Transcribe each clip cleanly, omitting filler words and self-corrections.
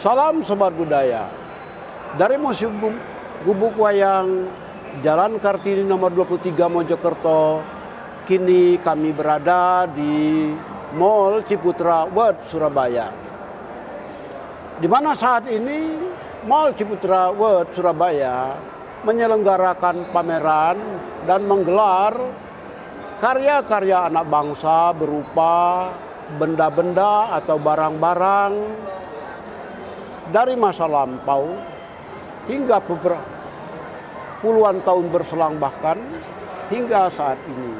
Salam Sobat Budaya. Dari Museum Gubuk Wayang Jalan Kartini nomor 23 Mojokerto, kini kami berada di Mall Ciputra World Surabaya. Di mana saat ini Mall Ciputra World Surabaya menyelenggarakan pameran dan menggelar karya-karya anak bangsa berupa benda-benda atau barang-barang dari masa lampau hingga puluhan tahun berselang bahkan hingga saat ini,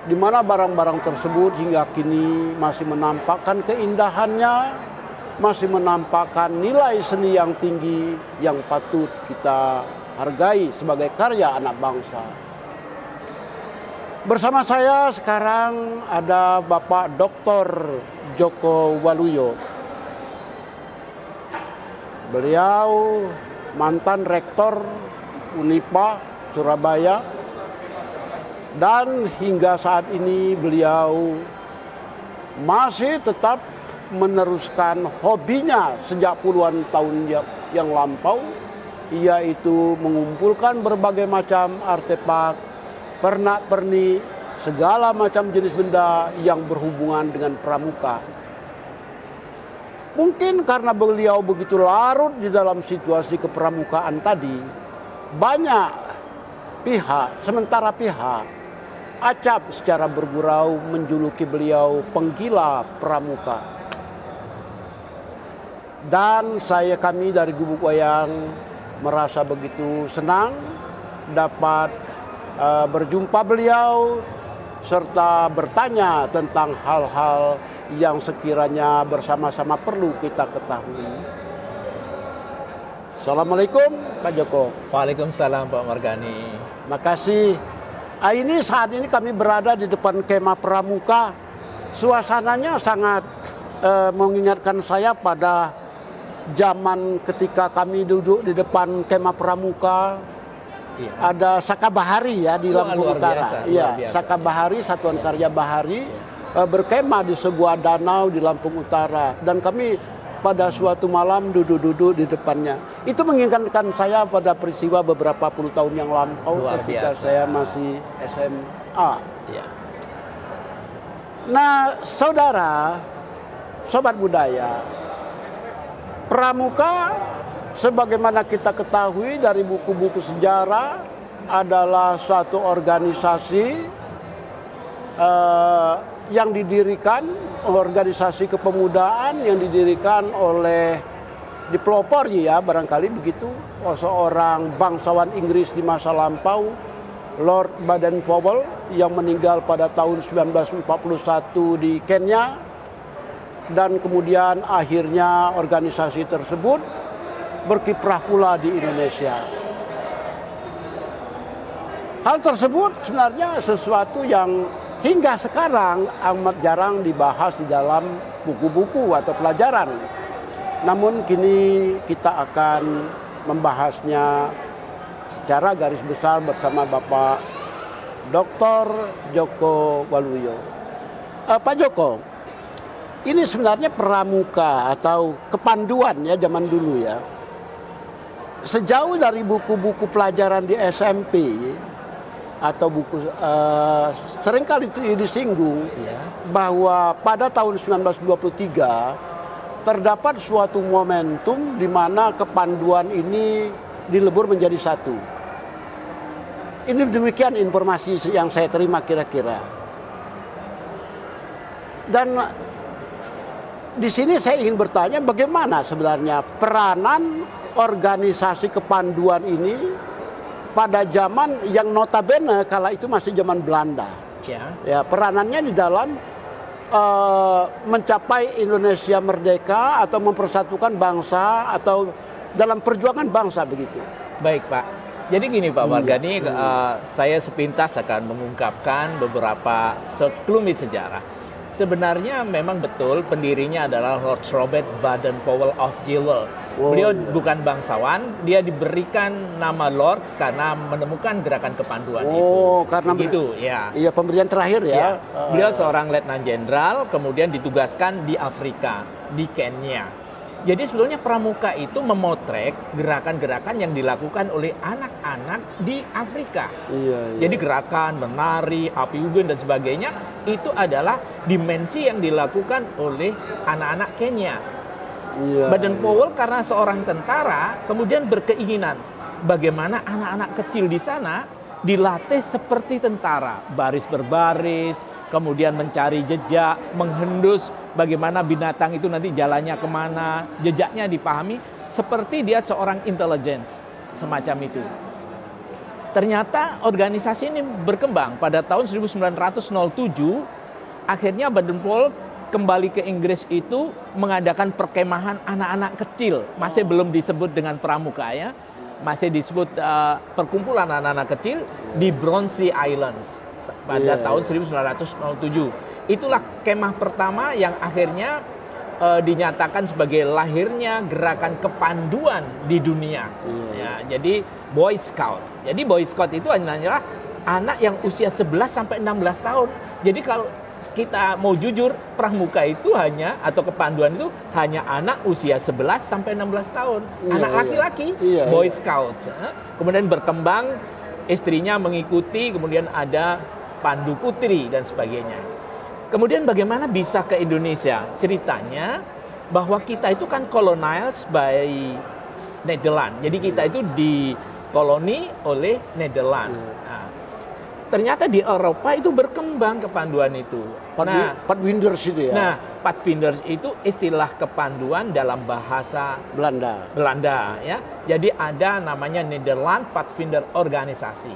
di mana barang-barang tersebut hingga kini masih menampakkan keindahannya, masih menampakkan nilai seni yang tinggi yang patut kita hargai sebagai karya anak bangsa. Bersama saya sekarang ada Bapak Dr. Joko Waluyo. Beliau mantan rektor Unipa Surabaya dan hingga saat ini beliau masih tetap meneruskan hobinya sejak puluhan tahun yang lampau, yaitu mengumpulkan berbagai macam artefak, pernak-pernik, segala macam jenis benda yang berhubungan dengan pramuka. Mungkin karena beliau begitu larut di dalam situasi kepramukaan tadi, banyak pihak, sementara pihak acap secara bergurau menjuluki beliau penggila pramuka. Dan kami dari Gubuk Wayang merasa begitu senang dapat berjumpa beliau serta bertanya tentang hal-hal yang sekiranya bersama-sama perlu kita ketahui. Assalamualaikum Pak Joko. Waalaikumsalam Pak Margani. Makasih. Saat ini kami berada di depan kemah pramuka. Suasananya sangat mengingatkan saya pada zaman ketika kami duduk di depan kemah pramuka. Iya. Ada Saka Bahari ya di Lampung Utara. Iya, Saka Bahari, Satuan Karya Bahari. Berkemah di sebuah danau di Lampung Utara, dan kami pada suatu malam duduk-duduk di depannya. Itu mengingatkan saya pada peristiwa beberapa puluh tahun yang lampau ketika saya masih SMA. Ya. Nah, saudara, sobat budaya, pramuka sebagaimana kita ketahui dari buku-buku sejarah adalah suatu organisasi yang didirikan, organisasi kepemudaan yang didirikan oleh di pelopor ya barangkali begitu, seorang bangsawan Inggris di masa lampau, Lord Baden-Powell, yang meninggal pada tahun 1941 di Kenya, dan kemudian akhirnya organisasi tersebut berkiprah pula di Indonesia. Hal tersebut sebenarnya sesuatu yang hingga sekarang amat jarang dibahas di dalam buku-buku atau pelajaran. Namun kini kita akan membahasnya secara garis besar bersama Bapak Dr. Joko Waluyo. Pak Joko, ini sebenarnya pramuka atau kepanduan ya zaman dulu ya. Sejauh dari buku-buku pelajaran di SMP atau buku seringkali itu disinggung bahwa pada tahun 1923 terdapat suatu momentum di mana kepanduan ini dilebur menjadi satu. Ini demikian informasi yang saya terima kira-kira. Dan di sini saya ingin bertanya bagaimana sebenarnya peranan organisasi kepanduan ini pada zaman yang notabene kala itu masih zaman Belanda. Ya, peranannya di dalam mencapai Indonesia merdeka atau mempersatukan bangsa atau dalam perjuangan bangsa begitu. Baik Pak. Jadi gini Pak Margani, saya sepintas akan mengungkapkan beberapa sekelumit sejarah. Sebenarnya memang betul pendirinya adalah Lord Robert Baden-Powell of Jewel. Beliau bukan bangsawan, dia diberikan nama Lord karena menemukan gerakan kepanduan itu. Karena begitu, ya. Iya, pemberian terakhir ya. Beliau seorang letnan jenderal, kemudian ditugaskan di Afrika, di Kenya. Jadi sebetulnya pramuka itu memotret gerakan-gerakan yang dilakukan oleh anak-anak di Afrika. Iya, iya. Jadi gerakan menari, api unggun dan sebagainya itu adalah dimensi yang dilakukan oleh anak-anak Kenya. Iya, Baden-Powell karena seorang tentara kemudian berkeinginan bagaimana anak-anak kecil di sana dilatih seperti tentara, baris berbaris, kemudian mencari jejak, menghendus bagaimana binatang itu nanti jalannya kemana, jejaknya dipahami, seperti dia seorang intelligence, semacam itu. Ternyata organisasi ini berkembang pada tahun 1907, akhirnya Baden-Powell kembali ke Inggris itu mengadakan perkemahan anak-anak kecil, masih belum disebut dengan pramuka ya, masih disebut perkumpulan anak-anak kecil di Bronsey Islands pada tahun 1907. Itulah kemah pertama yang akhirnya dinyatakan sebagai lahirnya gerakan kepanduan di dunia. Ya, jadi Boy Scout. Jadi Boy Scout itu adalah anak yang usia 11 sampai 16 tahun. Jadi kalau kita mau jujur, pramuka itu hanya atau kepanduan itu hanya anak usia 11 sampai 16 tahun. Anak laki-laki, Boy Scouts. Kemudian berkembang, istrinya mengikuti, kemudian ada pandu putri dan sebagainya. Kemudian bagaimana bisa ke Indonesia? Ceritanya bahwa kita itu kan colonized by Netherlands. Jadi kita itu dikoloni oleh Netherlands. Nah, ternyata di Eropa itu berkembang kepanduan itu. Pathfinders itu ya. Nah, Pathfinders itu istilah kepanduan dalam bahasa Belanda ya. Jadi ada namanya Nederland Pathfinder Organisasi.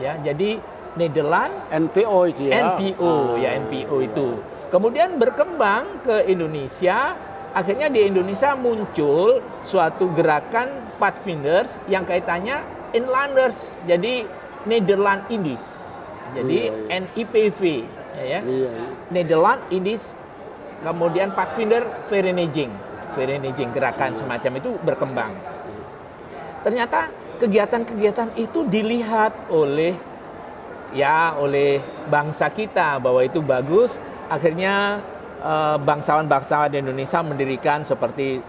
Ya, jadi Nederland NPO itu ya. NPO itu. Kemudian berkembang ke Indonesia. Akhirnya di Indonesia muncul suatu gerakan Pathfinders yang kaitannya inlanders. Jadi Nederland Indies. Jadi NIPV ya. Nederland Indies. Kemudian Pathfinder Vereniging gerakan semacam itu berkembang. Ternyata kegiatan-kegiatan itu dilihat oleh bangsa kita bahwa itu bagus. Akhirnya bangsawan-bangsawan di Indonesia mendirikan seperti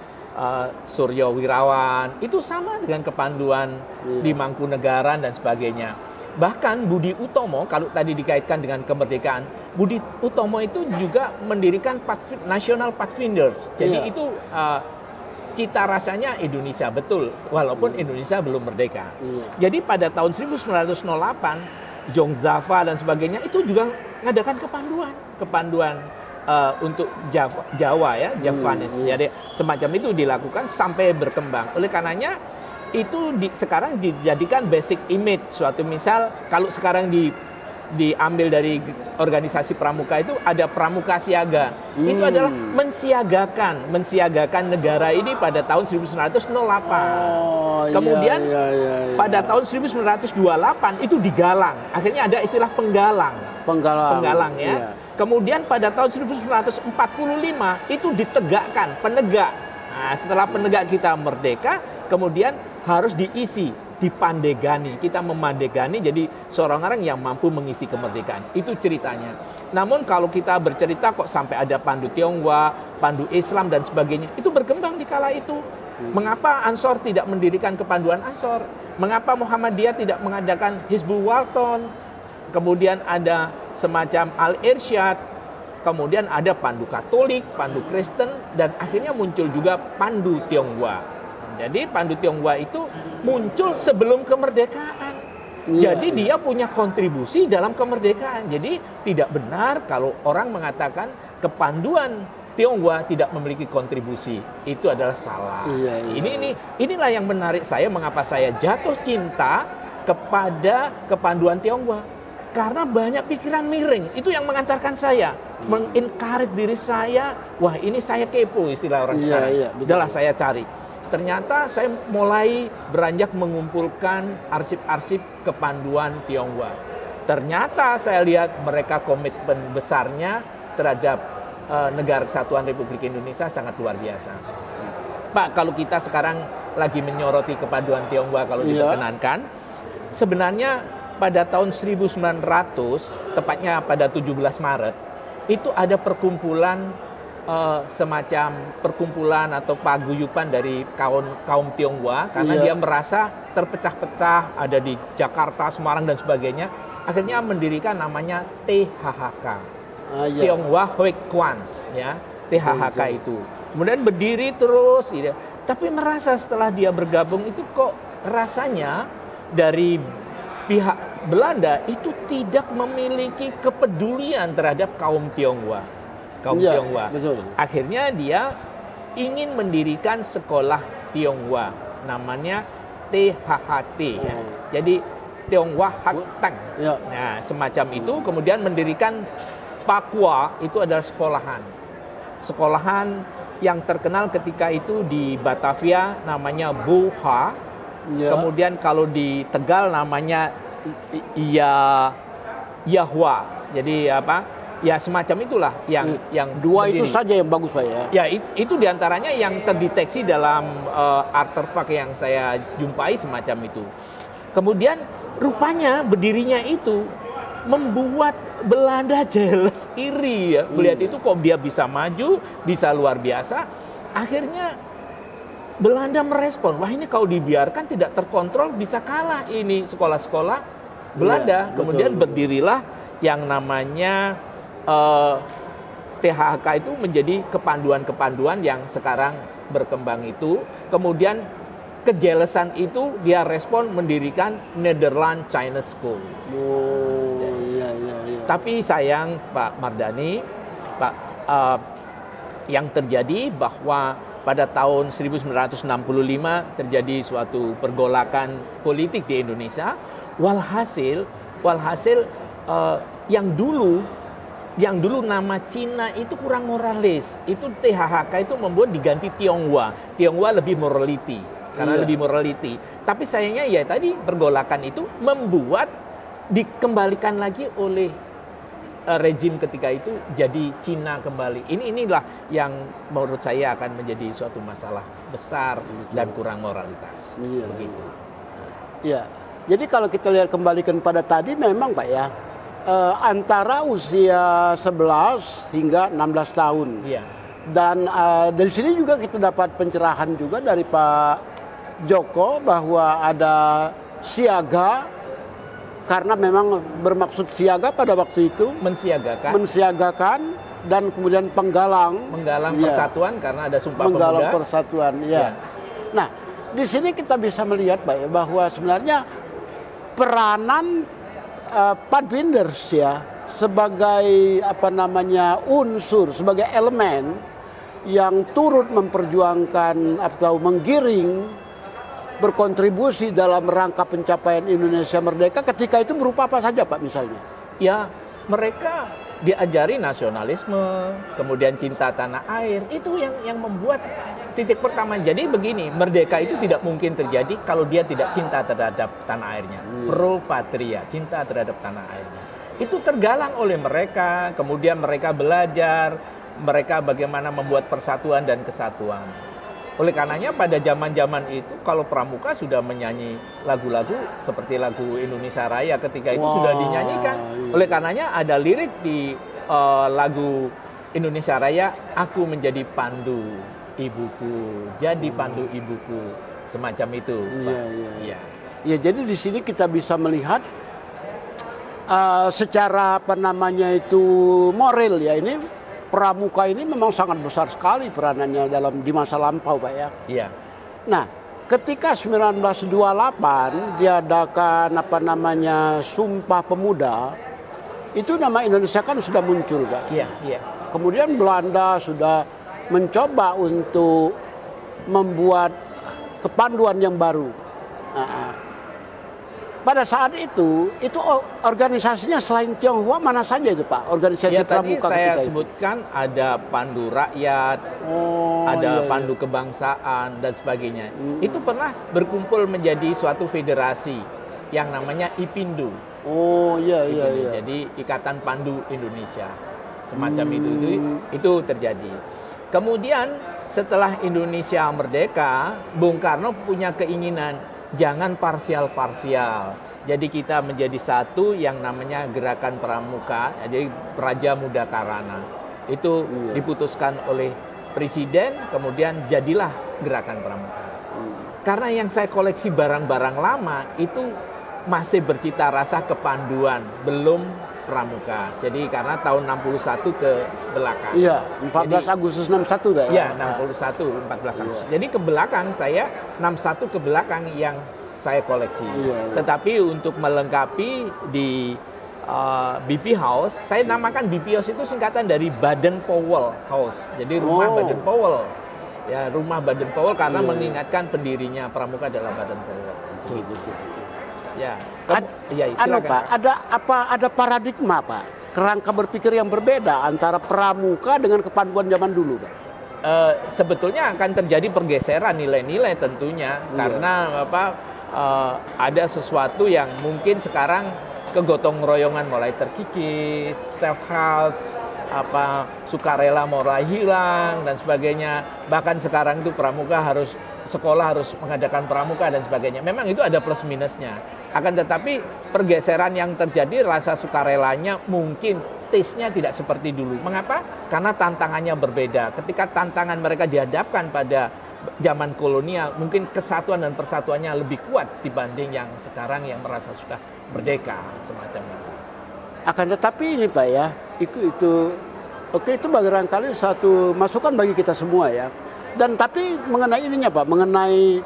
Suryo Wirawan. Itu sama dengan kepanduan di Mangkunegaran dan sebagainya. Bahkan Budi Utomo, kalau tadi dikaitkan dengan kemerdekaan, Budi Utomo itu juga mendirikan National Pathfinders. Jadi itu cita rasanya Indonesia betul, walaupun Indonesia belum merdeka. Jadi pada tahun 1908, Jong Zava dan sebagainya itu juga mengadakan kepanduan untuk Jawa ya, Javanese. Jadi semacam itu dilakukan sampai berkembang. Oleh karenanya itu sekarang dijadikan basic image. Suatu misal kalau sekarang diambil dari organisasi pramuka itu ada pramuka siaga. Itu adalah mensiagakan negara ini pada tahun 1908. Kemudian pada tahun 1928 itu digalang. Akhirnya ada istilah penggalang ya. Kemudian pada tahun 1945 itu ditegakkan penegak. Nah, setelah penegak kita merdeka, kemudian harus diisi, dipandegani. Kita memandegani jadi seorang orang yang mampu mengisi kemerdekaan. Itu ceritanya. Namun kalau kita bercerita kok sampai ada pandu Tionghoa, pandu Islam dan sebagainya, itu berkembang di kala itu. Mengapa Ansor tidak mendirikan kepanduan Ansor? Mengapa Muhammadiyah tidak mengadakan Hizbul Walton? Kemudian ada semacam Al-Irsyad, kemudian ada pandu Katolik, pandu Kristen, dan akhirnya muncul juga pandu Tionghoa. Jadi pandu Tionghoa itu muncul sebelum kemerdekaan. Jadi dia punya kontribusi dalam kemerdekaan. Jadi tidak benar kalau orang mengatakan kepanduan Tionghoa tidak memiliki kontribusi. Itu adalah salah. Inilah yang menarik saya, mengapa saya jatuh cinta kepada kepanduan Tionghoa. Karena banyak pikiran miring, itu yang mengantarkan saya, mengencourage diri saya, wah ini saya kepo istilah orang sekarang. Adalah saya cari. Ternyata saya mulai beranjak mengumpulkan arsip-arsip kepanduan Tionghoa. Ternyata saya lihat mereka komitmen besarnya terhadap Negara Kesatuan Republik Indonesia sangat luar biasa. Pak, kalau kita sekarang lagi menyoroti kepanduan Tionghoa kalau diperkenankan, sebenarnya pada tahun 1900, tepatnya pada 17 Maret, itu ada perkumpulan semacam perkumpulan atau paguyuban dari kaum Tionghoa karena dia merasa terpecah-pecah, ada di Jakarta, Semarang dan sebagainya. Akhirnya mendirikan namanya THHK, Tionghoa Hoek Kwans, ya, THHK itu. Kemudian berdiri terus, gitu. Tapi merasa setelah dia bergabung itu kok rasanya dari pihak Belanda itu tidak memiliki kepedulian terhadap kaum Tionghoa. Tionghoa. Betul. Akhirnya dia ingin mendirikan sekolah Tionghoa, namanya THHT. Ya. Jadi Tionghoa Hak Teng. Ya. Nah, semacam itu. Kemudian mendirikan Pakwa, itu adalah sekolahan yang terkenal ketika itu di Batavia namanya Boha. Ya. Kemudian kalau di Tegal namanya Yahwa. Jadi apa? Ya semacam itulah yang dua berdiri. itu saja yang bagus Pak ya. Ya itu diantaranya yang terdeteksi dalam artefak yang saya jumpai semacam itu. Kemudian rupanya berdirinya itu membuat Belanda jelas, iri ya. Melihat itu kok dia bisa maju, bisa luar biasa. Akhirnya Belanda merespon, wah ini kalau dibiarkan tidak terkontrol bisa kalah ini sekolah-sekolah Belanda. Betul, Kemudian betul. berdirilah yang namanya THK itu menjadi kepanduan-kepanduan yang sekarang berkembang itu. Kemudian kejelesan itu dia respon mendirikan Netherlands China School. Oh, iya. Tapi sayang Pak Mardhani, yang terjadi bahwa pada tahun 1965 terjadi suatu pergolakan politik di Indonesia. Walhasil yang dulu nama Cina itu kurang moralis. Itu THHK itu membuat diganti Tionghoa. Tionghoa lebih morality. Karena lebih morality. Tapi sayangnya ya tadi pergolakan itu membuat dikembalikan lagi oleh rejim ketika itu jadi Cina kembali. Inilah yang menurut saya akan menjadi suatu masalah besar dan kurang moralitas. Iya. Begitu. Iya. Jadi kalau kita lihat kembalikan pada tadi memang Pak ya, antara usia 11 hingga 16 tahun. Iya. Dan dari sini juga kita dapat pencerahan juga dari Pak Joko bahwa ada siaga, karena memang bermaksud siaga pada waktu itu mensiagakan dan kemudian menggalang persatuan karena ada Sumpah menggalang Pemuda. persatuan ya. Nah, di sini kita bisa melihat Pak ya, bahwa sebenarnya peranan Padwinders ya sebagai unsur, sebagai elemen yang turut memperjuangkan atau menggiring, berkontribusi dalam rangka pencapaian Indonesia merdeka ketika itu berupa apa saja Pak misalnya? Ya, mereka diajari nasionalisme, kemudian cinta tanah air, itu yang membuat titik pertama. Jadi begini, merdeka itu tidak mungkin terjadi kalau dia tidak cinta terhadap tanah airnya. Pro patria, cinta terhadap tanah airnya. Itu tergalang oleh mereka, kemudian mereka belajar, mereka bagaimana membuat persatuan dan kesatuan. Oleh karenanya pada zaman-zaman itu kalau Pramuka sudah menyanyi lagu-lagu seperti lagu Indonesia Raya ketika itu sudah dinyanyikan. Oleh karenanya ada lirik di lagu Indonesia Raya, aku menjadi pandu ibuku, jadi pandu ibuku, semacam itu. Iya. Ya, jadi di sini kita bisa melihat secara moral ya, ini Pramuka ini memang sangat besar sekali peranannya di masa lampau Pak ya. Iya. Nah, ketika 1928 diadakan Sumpah Pemuda, itu nama Indonesia kan sudah muncul Pak. Iya. Kemudian Belanda sudah mencoba untuk membuat kepanduan yang baru. Pada saat itu organisasinya selain Tionghoa mana saja itu Pak? Organisasi Pramuka tadi saya ketika sebutkan ada Pandu Rakyat, ada Pandu Kebangsaan dan sebagainya. Itu pernah berkumpul menjadi suatu federasi yang namanya IPINDO. Jadi Ikatan Pandu Indonesia. Semacam itu terjadi. Kemudian setelah Indonesia merdeka, Bung Karno punya keinginan jangan parsial-parsial. Jadi kita menjadi satu yang namanya Gerakan Pramuka, jadi Raja Muda Karana. Itu Iya. diputuskan oleh presiden, kemudian jadilah Gerakan Pramuka. Karena yang saya koleksi barang-barang lama itu masih bercita rasa kepanduan, belum Pramuka. Jadi karena tahun 61 ke belakang. Iya, 14 Jadi, Agustus 61 dah ya, ya. 61, 14 Agustus. Jadi ke belakang saya 61 ke belakang yang saya koleksi. Iya. Tetapi untuk melengkapi di BP House, saya namakan BP House itu singkatan dari Baden-Powell House. Jadi rumah Oh. Baden-Powell. Ya, rumah Baden-Powell karena Iya. mengingatkan pendirinya Pramuka adalah Baden-Powell. Betul. Ya, Anu silakan. Pak, ada paradigma Pak, kerangka berpikir yang berbeda antara Pramuka dengan kepanduan zaman dulu Pak. Sebetulnya akan terjadi pergeseran nilai-nilai tentunya Iya. karena ada sesuatu yang mungkin sekarang kegotong royongan mulai terkikis, self help, sukarela mulai hilang dan sebagainya. Bahkan sekarang itu pramuka sekolah harus mengadakan pramuka dan sebagainya. Memang itu ada plus minusnya. Akan tetapi pergeseran yang terjadi, rasa sukarelanya mungkin taste-nya tidak seperti dulu. Mengapa? Karena tantangannya berbeda. Ketika tantangan mereka dihadapkan pada zaman kolonial, mungkin kesatuan dan persatuannya lebih kuat dibanding yang sekarang yang merasa sudah merdeka semacam itu. Akan tetapi ini Pak ya, itu barangkali satu masukan bagi kita semua ya. Dan tapi mengenai ininya Pak, mengenai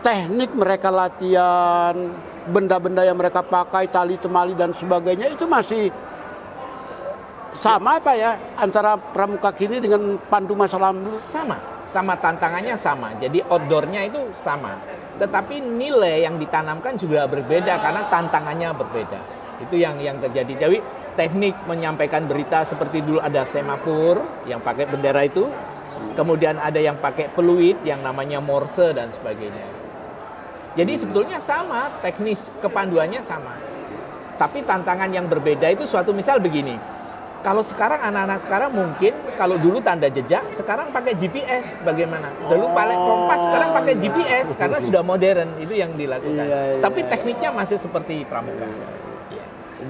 teknik mereka latihan, benda-benda yang mereka pakai, tali temali dan sebagainya, itu masih sama Pak ya antara pramuka kini dengan pandu masa lalu. Sama tantangannya sama. Jadi outdoornya itu sama. Tetapi nilai yang ditanamkan juga berbeda karena tantangannya berbeda. Itu yang terjadi. Jadi teknik menyampaikan berita seperti dulu ada semafor yang pakai bendera itu. Kemudian ada yang pakai peluit yang namanya morse dan sebagainya. Jadi sebetulnya sama, teknis kepanduannya sama. Tapi tantangan yang berbeda itu suatu misal begini. Kalau sekarang anak-anak sekarang mungkin kalau dulu tanda jejak, sekarang pakai GPS bagaimana? Dulu pakai kompas, sekarang pakai GPS karena sudah modern, itu yang dilakukan. Iya. Tapi tekniknya masih seperti pramuka.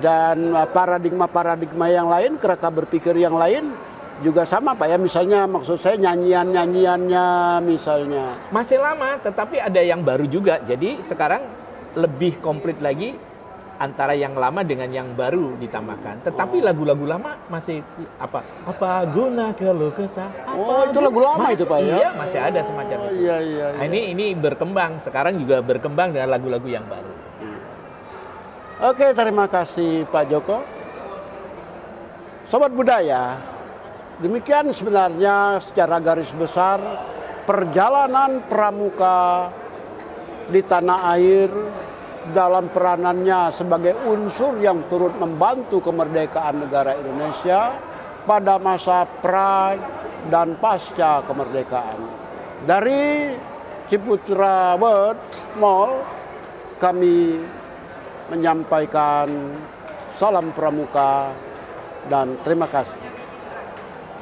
Dan paradigma-paradigma yang lain, kerangka berpikir yang lain juga sama Pak ya. Misalnya maksud saya nyanyiannya misalnya. Masih lama, tetapi ada yang baru juga. Jadi sekarang lebih komplit lagi antara yang lama dengan yang baru ditambahkan. Tetapi lagu-lagu lama masih apa guna keluh kesah? Itu lagu lama itu Pak ya. Iya, masih ada semacam itu. Iya. Nah, ini berkembang. Sekarang juga berkembang dengan lagu-lagu yang baru. Oke, terima kasih Pak Joko. Sobat Budaya, demikian sebenarnya secara garis besar perjalanan pramuka di tanah air dalam peranannya sebagai unsur yang turut membantu kemerdekaan negara Indonesia pada masa pra dan pasca kemerdekaan. Dari Ciputra World Mall kami menyampaikan salam pramuka dan terima kasih.